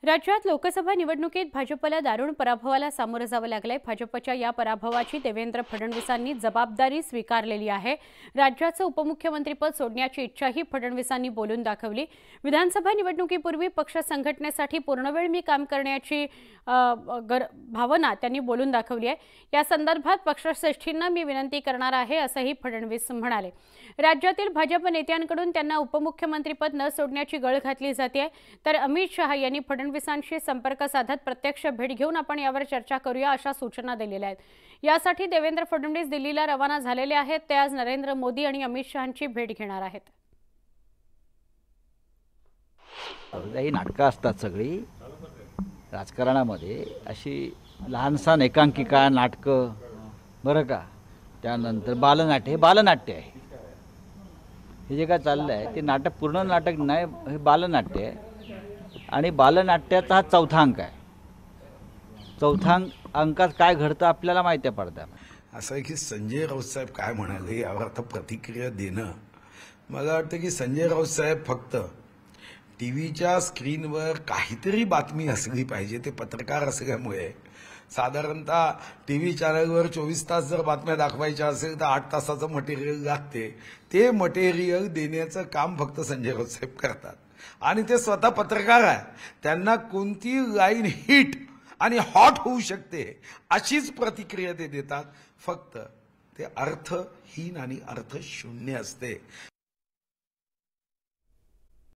राज्यात लोकसभा निवडणुकीत भाजपला दारुण पराभवाला सामोरं जावं लागलंय। भाजपच्या या पराभवाची देवेंद्र फडणवीसांनी जबाबदारी स्वीकारलेली आहे। राज्याचं उपमुख्यमंत्रीपद सोडण्याची इच्छाही फडणवीसांनी बोलून दाखवली। विधानसभा निवडणुकीपूर्वी पक्ष संघटनेसाठी पूर्णवेळ मी काम करण्याची भावना त्यांनी बोलून दाखवली आहे। या संदर्भात पक्षश्रेष्ठींना मी विनंती करणार आहे असंही फडणवीस म्हणाले। राज्यातील भाजप नेत्यांकडून त्यांना उपमुख्यमंत्रीपद न सोडण्याची गळ घातली जाते, तर अमित शहा यांनी फडणवीसांशी संपर्क साधत प्रत्यक्ष भेट घेऊन आपण यावर चर्चा करूया अशा सूचना दिलेल्या आहेत। यासाठी देवेंद्र फडणवीस दिल्लीला रवाना झालेले आहेत। ते आज नरेंद्र मोदी आणि अमित शहांची भेट घेणार आहेत। ही नाटकं असतात सगळी राजकारणामध्ये, अशी लहानसहान एकांकिका नाटकं, बरं का। त्यानंतर बालनाट्य, हे बालनाट्य आहे। हे जे काय चाललं आहे ते नाटक पूर्ण नाटक नाही, हे बालनाट्य आहे। आणि बालनाट्याचा हा चौथा अंक आहे। चौथा अंकात काय घडतं आपल्याला माहिती पडतं। असं आहे की संजय राऊत साहेब काय म्हणाले यावर आता प्रतिक्रिया देणं, मला वाटतं की संजय राऊत साहेब फक्त टीव्हीच्या स्क्रीनवर काहीतरी बातमी असली पाहिजे, ते पत्रकार असल्यामुळे साधारणतः टीव्ही चॅनलवर 24 तास जर बातम्या दाखवायच्या असेल तर 8 तासाचं मटेरियल लागते। ते मटेरियल देण्याचं काम फक्त संजय राऊत साहेब करतात आणि ते स्वतः पत्रकार आहे। त्यांना कोणती लाईन हिट आणि हॉट होऊ शकते अशीच प्रतिक्रिया ते देतात। फक्त ते अर्थहीन आणि अर्थशून्य असते।